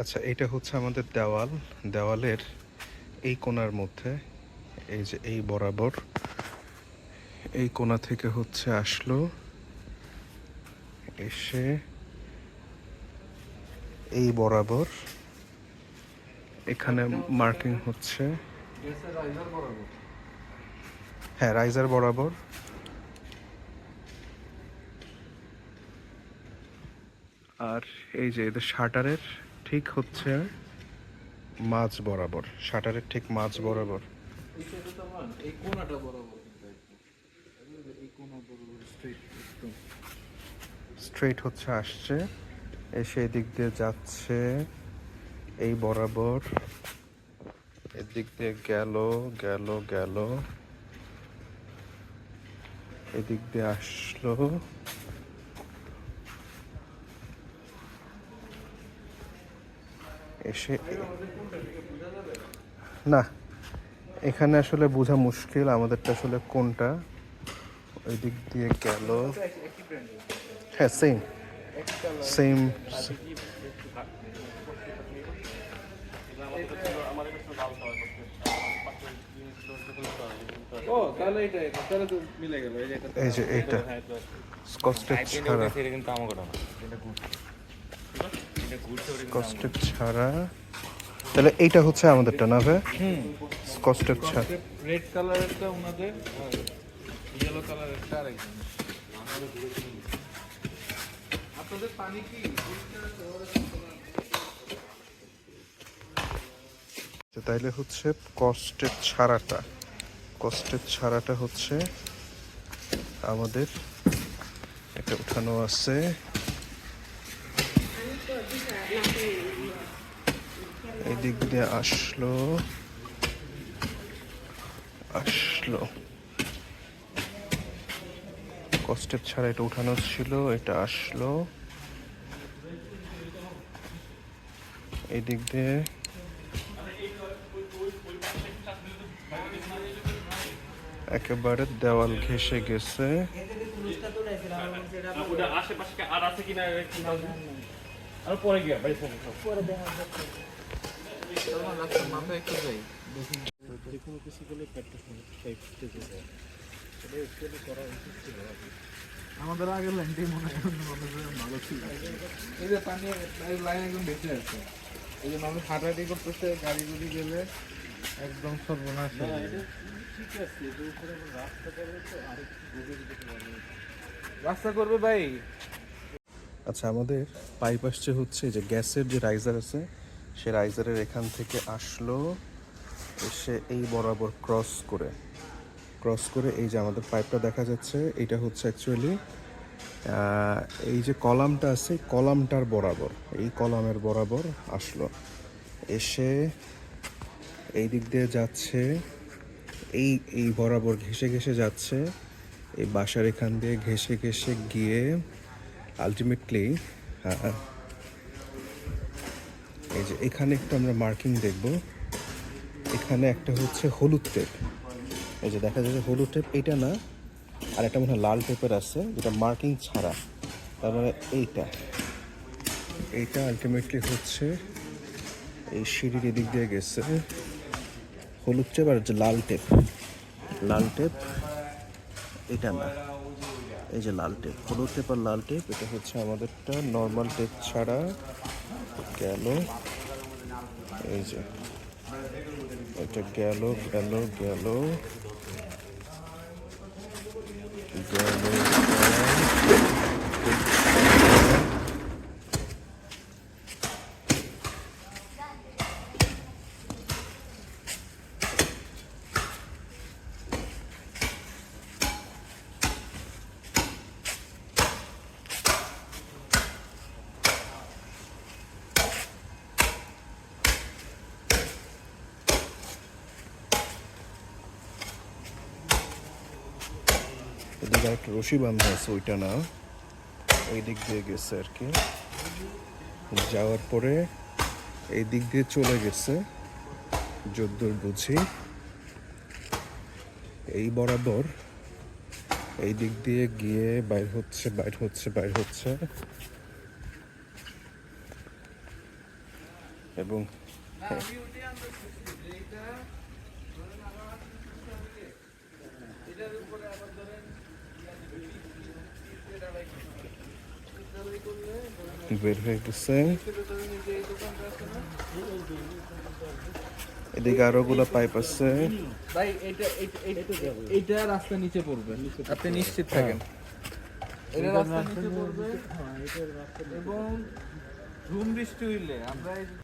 আচ্ছা, এটা হচ্ছে আমাদের দেওয়াল। দেওয়ালের এই কোণার মধ্যে এই যে এই বরাবর এই কোণা থেকে হচ্ছে আসলো, এসে এই বরাবর এখানে মার্কিং হচ্ছে। হ্যাঁ, রাইজার বরাবর। আর এই যে এদের শাটারের ঠিক হচ্ছে মাঝ বরাবর, শাটারের ঠিক মাঝ বরাবর এই কোণাটা বরাবর কিন্তু এই কোণা বরাবর স্ট্রেট হচ্ছে আসছে, এসে এদিক দিয়ে যাচ্ছে এই বরাবর, এদিক দিয়ে গেল গেল গেল, এদিক দিয়ে আসলো, এসে না, এখানে আসলে বোঝা মুশকিল আমাদেরটা আসলে কোনটা। ওই দিক দিয়ে গেল। হ্যাঁ, সেম সেম। ও তাহলে তাহলে তো মিলে গেল। এই যে এইটা স্কচটেপ ছাড়া, কিন্তু আমাকে না স্কচটেপ ছাড়া। তাহলে এইটা হচ্ছে আমাদেরটা না ভাই? স্কচটেপ ছাড়া। রেড কালারেরটা ওনাদের আর ইয়েলো কালারেরটা আরেকজন। আপনাদের পানি কি তাইলে হচ্ছে কস্টেপ ছাড়াটা, কস্টেপ ছাড়াটা হচ্ছে আমাদের এটা উঠানো আছে। এদিক দিয়ে আসলো আসলো, কস্টেপ ছাড়া এটা উঠানো ছিল, এটা আসলো এদিক দিয়ে একেবারে দেওয়াল ঘেঁষে গেছে। আশেপাশে আর আছে কিনা আর পরে গিয়া বাড়ি পরে দেখা মাথায় একটু যাই যে কোনো কিছু করলে পেটটা করা উচিত ছিল। আমাদের আগের লাইনটাই মনে হয় ভালো ছিল। এই যে পানি লাইন একদম বেঁচে আছে, এই যে মানুষ হাঁটাহাঁটি করতেছে, গাড়ি গুড়ি গেলে একদম সর্বনাশ হয়ে যাবে। ঠিক আছে, যে উপরে রাস্তা করবে তো আরেকটু রাস্তা করবে ভাই। আচ্ছা, আমাদের পাইপ আসছে হচ্ছে যে গ্যাসের যে রাইজার আছে, সে রাইজারের এখান থেকে আসলো, এসে এই বরাবর ক্রস করে এই যে আমাদের পাইপটা দেখা যাচ্ছে, এটা হচ্ছে অ্যাকচুয়ালি এই যে কলামটা আছে, কলামটার বরাবর, এই কলামের বরাবর আসলো, এসে এই দিক দিয়ে যাচ্ছে, এই এই বরাবর ঘেঁষে ঘেঁষে যাচ্ছে, এই বাসার এখান দিয়ে ঘেঁষে ঘেঁষে গিয়ে আলটিমেটলি এই যে এখানে একটু আমরা মার্কিং দেখব। এখানে একটা হচ্ছে হলুদ টেপ, এই যে দেখা যাচ্ছে হলুদ টেপ, এটা না, আর একটা মনে হয় লাল টেপের আছে যেটা মার্কিং ছাড়া, তার মানে এইটা আলটিমেটলি হচ্ছে এই সিঁড়ির এদিক দিয়ে গেছে হলুদ টেপ, আর যে লাল টেপ এটা না, এই যে লাল টেপ, হলুদ টেপ আর লাল টেপ, এটা হচ্ছে আমাদেরটা নর্মাল টেপ ছাড়া গেল। এই যে এটা গেল গেল গেল গেল। এদিকে একটা রশি বাঁধা আছে, ওইটা না, ওই দিক দিয়ে গেছে আর কি, যাওয়ার পরে এই দিক দিয়ে চলে গেছে যদ্দূর বুঝি, এই বরাবর এই দিক দিয়ে গিয়ে বাইর হচ্ছে। এবং আমি ওটাই আন্দাজ করছি যে এইটা ধরেন আবার এটার উপরে আবার ধরেন বের হয়ে গেছে। ধরেন এই যে এই দোকানটা আছে না এদিকে আরো গুলা পাইপ আছে। ভাই এটা রাস্তা নিচে পড়বে, আপনি নিশ্চিত থাকেন। এটা রাস্তা নিচে পড়বে এবং ঝুম বৃষ্টি হইলে আমরা